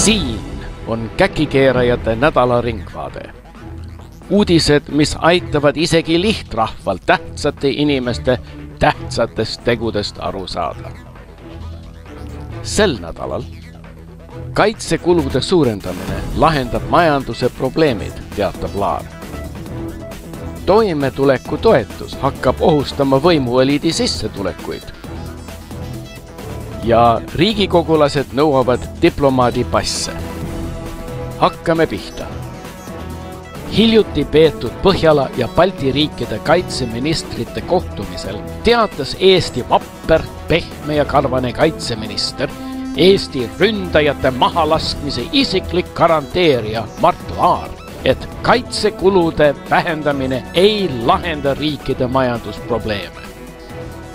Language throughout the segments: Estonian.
Siin on käkikeerajate nädala ringvaade. Uudised, mis aitavad isegi lihtrahval tähtsate inimeste tähtsatest tegudest aru saada. Sel nädalal kaitsekulude suurendamine lahendab majanduse probleemid, teatab Laar. Toimetuleku toetus hakkab ohustama võimueliidi sissetulekuid. Ja riigikogulased nõuavad diplomaadi passe. Hakkame pihta. Hiljuti peetud Põhjala ja Balti riikide kaitseministrite kohtumisel teatas Eesti vapper, pehme ja karvane kaitseminister, Eesti ründajate mahalaskmise isiklik garanteerija Mart Laar, et kaitsekulude vähendamine ei lahenda riikide majandusprobleeme.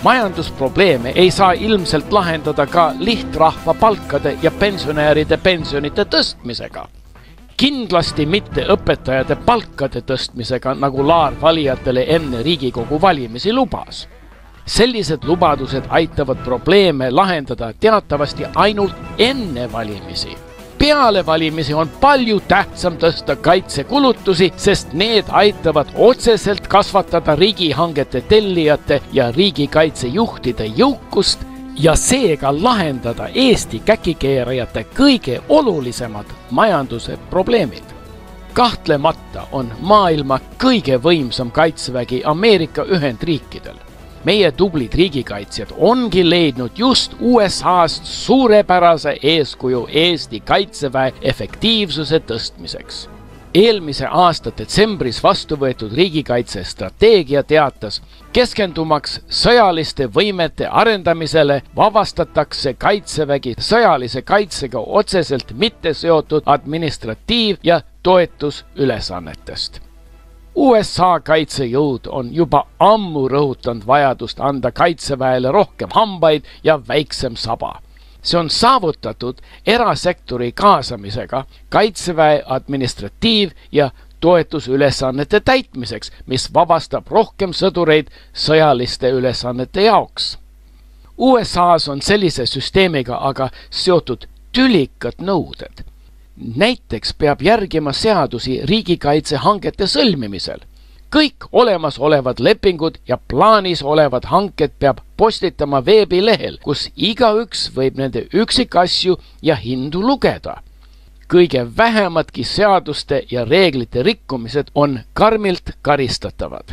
Majandusprobleeme ei saa ilmselt lahendada ka lihtrahva palkade ja pensionäride pensionite tõstmisega. Kindlasti mitte õpetajate palkade tõstmisega, nagu Laar valijatele enne Riigikogu valimisi lubas. Sellised lubadused aitavad probleeme lahendada teatavasti ainult enne valimisi. Peale valimisi on palju tähtsam tõsta kaitsekulutusi, sest need aitavad otseselt kasvatada riigihangete tellijate ja riigikaitsejuhtide jõukust ja seega lahendada Eesti käkikeerajate kõige olulisemad majanduse probleemid. Kahtlemata on maailma kõige võimsam kaitsevägi Ameerika Ühendriikidel. Meie tublid riigikaitsjad ongi leidnud just USA'st suurepärase eeskuju Eesti kaitseväe efektiivsuse tõstmiseks. Eelmise aasta detsembris vastu võetud riigikaitsestrateegia teatas, keskendumaks sõjaliste võimete arendamisele vabastatakse kaitsevägi sõjalise kaitsega otseselt mitte seotud administratiiv- ja toetusülesannetest. USA kaitsejõud on juba ammu rõhutanud vajadust anda kaitseväele rohkem hambaid ja väiksem saba. See on saavutatud erasektori kaasamisega kaitseväe administratiiv- ja toetusülesannete täitmiseks, mis vabastab rohkem sõdureid sõjaliste ülesannete jaoks. USA's on sellise süsteemiga aga seotud tülikad nõuded. Näiteks peab järgima seadusi riigikaitsehangete sõlmimisel. Kõik olemasolevad lepingud ja plaanis olevad hanked peab postitama veebilehel, kus igaüks võib nende üksikasju ja hindu lugeda. Kõige vähematki seaduste ja reeglite rikkumised on karmilt karistatavad.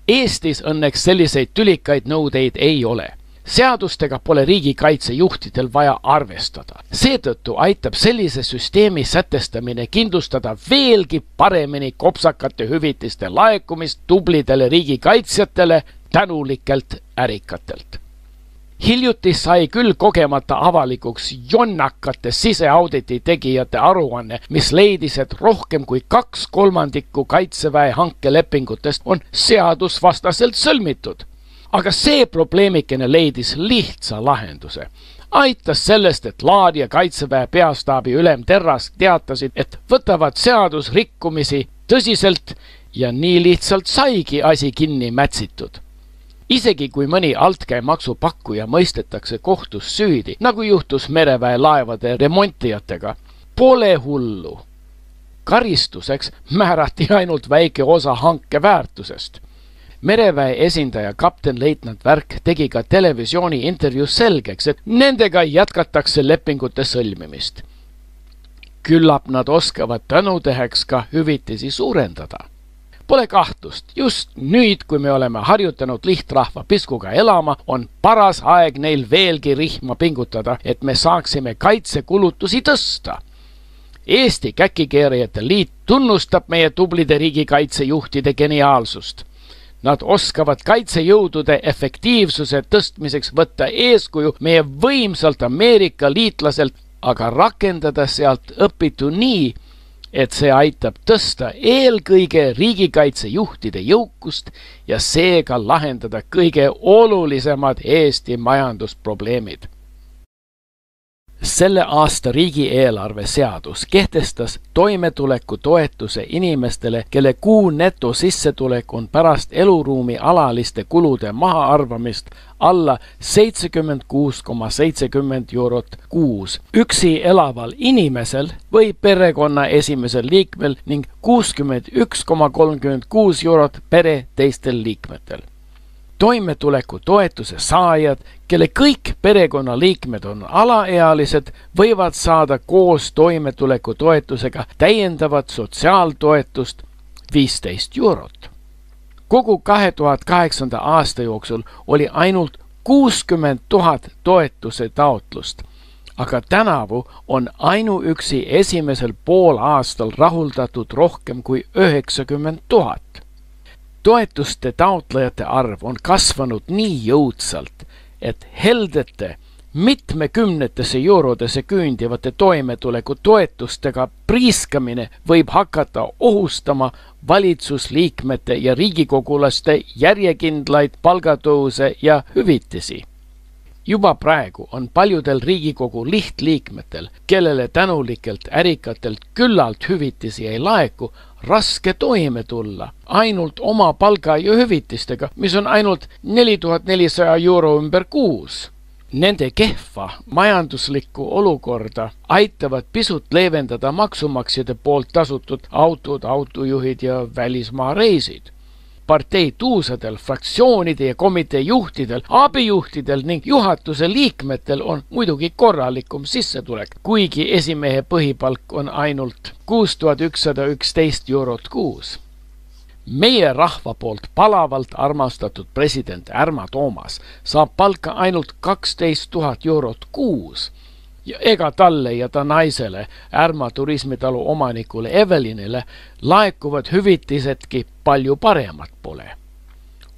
Eestis õnneks selliseid tülikaid nõudeid ei ole. Seadustega pole riigikaitsejuhtidel vaja arvestada. Seetõttu aitab sellise süsteemi sätestamine kindlustada veelgi paremini kopsakate hüvitiste laekumist tublidele riigikaitsjatele tänulikelt ärikatelt. Hiljuti sai küll kogemata avalikuks jonnakate siseauditi tegijate aruanne, mis leidis, et rohkem kui 2/3 kaitseväe hankelepingutest on seadusvastaselt sõlmitud. Aga see probleemikene leidis lihtsa lahenduse. Aitas sellest, et Laar ja kaitseväe peastaabi ülem Terras teatasid, et võtavad seadusrikkumisi tõsiselt ja nii lihtsalt saigi asi kinni mätsitud. Isegi kui mõni altkäemaksu pakkuja mõistetakse kohtus süüdi, nagu juhtus mereväe laevade remontijatega, pole hullu. Karistuseks määrati ainult väike osa hanke väärtusest. Mereväe esindaja kaptenleitnant Värk tegi ka televisiooni intervjuus selgeks, et nendega jätkatakse lepingute sõlmimist. Küllap nad oskavad tänuteheks ka hüvitisi suurendada. Pole kahtlust, just nüüd, kui me oleme harjutanud lihtrahva piskuga elama, on paras aeg neil veelgi rihma pingutada, et me saaksime kaitsekulutusi tõsta. Eesti Käkikeerajate Liit tunnustab meie tublide riigikaitsejuhtide geniaalsust. Nad oskavad kaitsejõudude efektiivsuse tõstmiseks võtta eeskuju meie võimsalt Ameerika liitlaselt, aga rakendada sealt õpitu nii, et see aitab tõsta eelkõige riigikaitsejuhtide jõukust ja seega lahendada kõige olulisemad Eesti majandusprobleemid. Selle aasta riigieelarve seadus kehtestas toimetulekutoetuse inimestele, kelle kuu netosissetulek on pärast eluruumi alaliste kulude mahaarvamist alla 76,70 € kuus. Üksi elaval inimesel või perekonna esimesel liikmel ning 61,36 € pere teistel liikmetel. Toimetulekutoetuse saajad, kelle kõik perekonnaliikmed on alaealised, võivad saada koos toimetulekutoetusega täiendavat sotsiaaltoetust 15 €. Kogu 2008. aasta jooksul oli ainult 60 000 toetuse taotlust, aga tänavu on ainuüksi esimesel poolaastal rahuldatud rohkem kui 90 000. Toetuste taotlejate arv on kasvanud nii jõudsalt, et heldete mitmekümnetesse eurodesse küündivate toimetulekutoetustega priiskamine võib hakata ohustama valitsusliikmete ja riigikogulaste järjekindlaid palgatõuse ja hüvitisi. Juba praegu on paljudel Riigikogu lihtliikmetel, kellele tänulikelt ärikatelt küllalt hüvitisi ei laeku, raske toime tulla ainult oma palga ja hüvitistega, mis on ainult 4400 € ümber kuus. Nende kehva majanduslikku olukorda aitavad pisut leevendada maksumaksjate poolt tasutud autod, autojuhid ja välismaa reisid. Partei tuusadel, fraktsioonide ja komitee juhtidel, abijuhtidel ning juhatuse liikmetel on muidugi korralikum sissetulek, kuigi esimehe põhipalk on ainult 6111 € kuus. Meie rahva poolt palavalt armastatud president Ärma Toomas saab palka ainult 12 000 € kuus. Ja ega talle ja ta naisele, Ärma turismitalu omanikule Evelinile, laekuvad hüvitisedki palju paremad pole.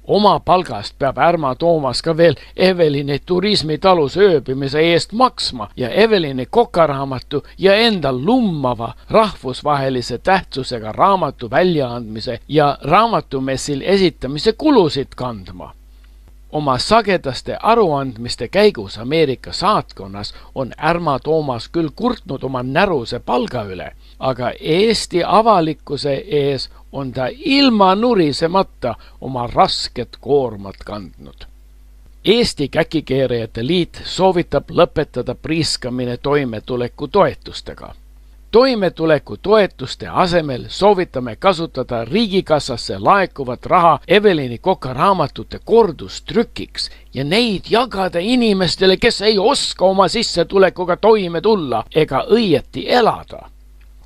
Oma palgast peab Ärma Toomas ka veel Evelini turismitalus ööbimise eest maksma ja Evelini kokaraamatu ja endal lummava rahvusvahelise tähtsusega raamatu väljaandmise ja raamatumessil esitamise kulusid kandma. Oma sagedaste aruandmiste käigus Ameerika saatkonnas on Ärma Toomas küll kurtnud oma näruse palga üle, aga Eesti avalikkuse ees on ta ilma nurisemata oma rasket koormat kandnud. Eesti Käkikeerajate Liit soovitab lõpetada priiskamine toimetulekutoetustega. Toimetulekutoetuste asemel soovitame kasutada riigikassasse laekuvat raha Evelini kokaraamatute kordustrükiks ja neid jagada inimestele, kes ei oska oma sissetulekuga toime tulla ega õieti elada.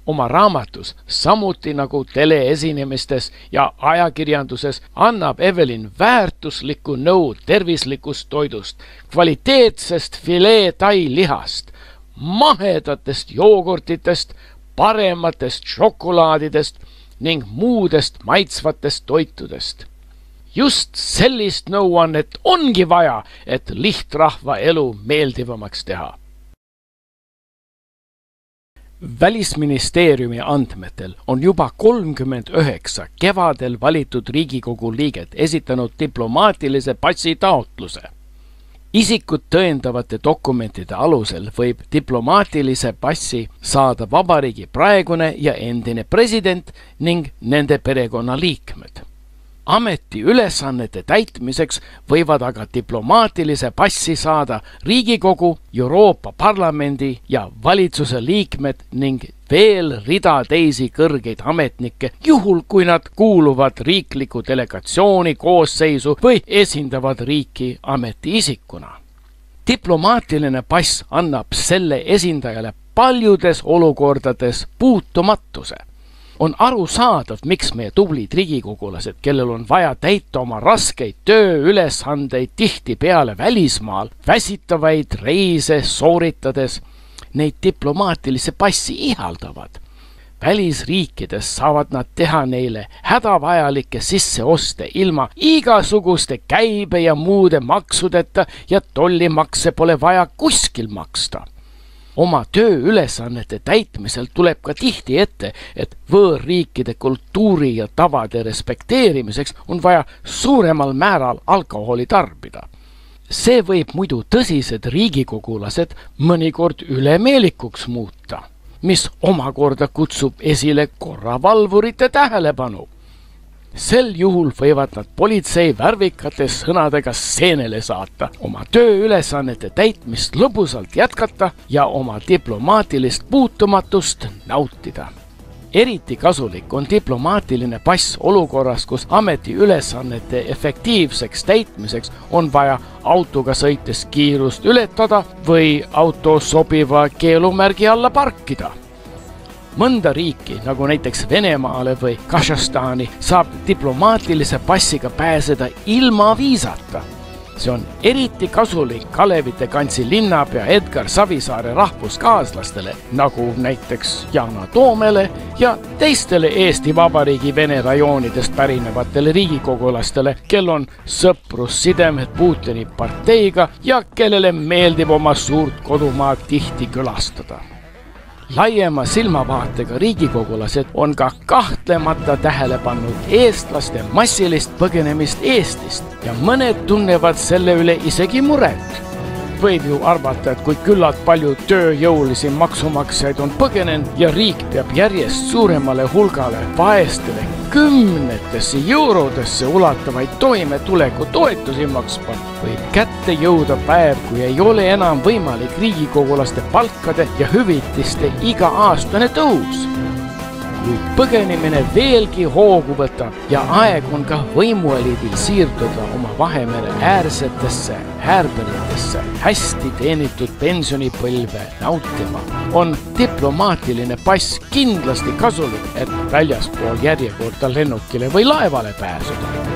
Oma raamatus, samuti nagu teleesinemistes ja ajakirjanduses, annab Evelin väärtuslikku nõu tervislikust toidust, kvaliteetsest filee tai lihast, mahedatest joogurtitest, parematest šokolaadidest ning muudest maitsvatest toitudest. Just sellist nõuannet ongi vaja, et lihtrahva elu meeldivamaks teha. Välisministeeriumi andmetel on juba 39 kevadel valitud Riigikogu liiget esitanud diplomaatilise passi taotluse. Isikut tõendavate dokumentide alusel võib diplomaatilise passi saada vabariigi praegune ja endine president ning nende perekonnaliikmed. Ametiülesannete täitmiseks võivad aga diplomaatilise passi saada Riigikogu, Euroopa Parlamendi ja valitsuse liikmed ning veel rida teisi kõrgeid ametnikke, juhul kui nad kuuluvad riikliku delegatsiooni koosseisu või esindavad riiki ametiisikuna. Diplomaatiline pass annab selle esindajale paljudes olukordades puutumatuse. On arusaadav, miks meie tublid riigikogulased, kellel on vaja täita oma raskeid tööülesandeid tihtipeale välismaal, väsitavaid reise sooritades, neid diplomaatilise passi ihaldavad. Välisriikides saavad nad teha neile hädavajalikke sisseoste ilma igasuguste käibe ja muude maksudeta ja tollimakse pole vaja kuskil maksta. Oma tööülesannete täitmisel tuleb ka tihti ette, et võõrriikide kultuuri ja tavade respekteerimiseks on vaja suuremal määral alkoholi tarbida. See võib muidu tõsised riigikogulased mõnikord ülemeelikuks muuta, mis omakorda kutsub esile korravalvurite tähelepanu. Sel juhul võivad nad politsei värvikates sõnadega seenele saata, oma tööülesannete täitmist lõbusalt jätkata ja oma diplomaatilist puutumatust nautida. Eriti kasulik on diplomaatiline pass olukorras, kus ametiülesannete efektiivseks täitmiseks on vaja autoga sõites kiirust ületada või auto sobiva keelumärgi alla parkida. Mõnda riiki, nagu näiteks Venemaale või Kasahstani, saab diplomaatilise passiga pääseda ilma viisata. See on eriti kasulik Kalevite kantsi linnapea Edgar Savisaare rahvuskaaslastele, nagu näiteks Yana Toomele ja teistele Eesti Vabariigi Vene rajoonidest pärinevatele riigikogulastele, kel on sõprussidemed Putini parteiga ja kellele meeldib oma suurt kodumaad tihti külastada. Laiema silmavaatega riigikogulased on ka kahtlemata tähele pannud eestlaste massilist põgenemist Eestist ja mõned tunnevad selle üle isegi muret. Võib ju arvata, et kui küllalt palju tööjõulisi maksumaksjaid on põgenenud ja riik peab järjest suuremale hulgale vaestele kümnetesse eurodesse ulatavaid toimetuleku toetusi maksma, võib kätte jõuda päev, kui ei ole enam võimalik riigikogulaste palkade ja hüvitiste iga-aastane tõus. Kui põgenemine veelgi hoogu võtab ja aeg on ka võimueliidil siirduda oma Vahemere äärsetesse häärberitesse hästi teenitud pensionipõlve nautima, on diplomaatiline pass kindlasti kasulik, et väljaspool järjekorda lennukile või laevale pääsuda.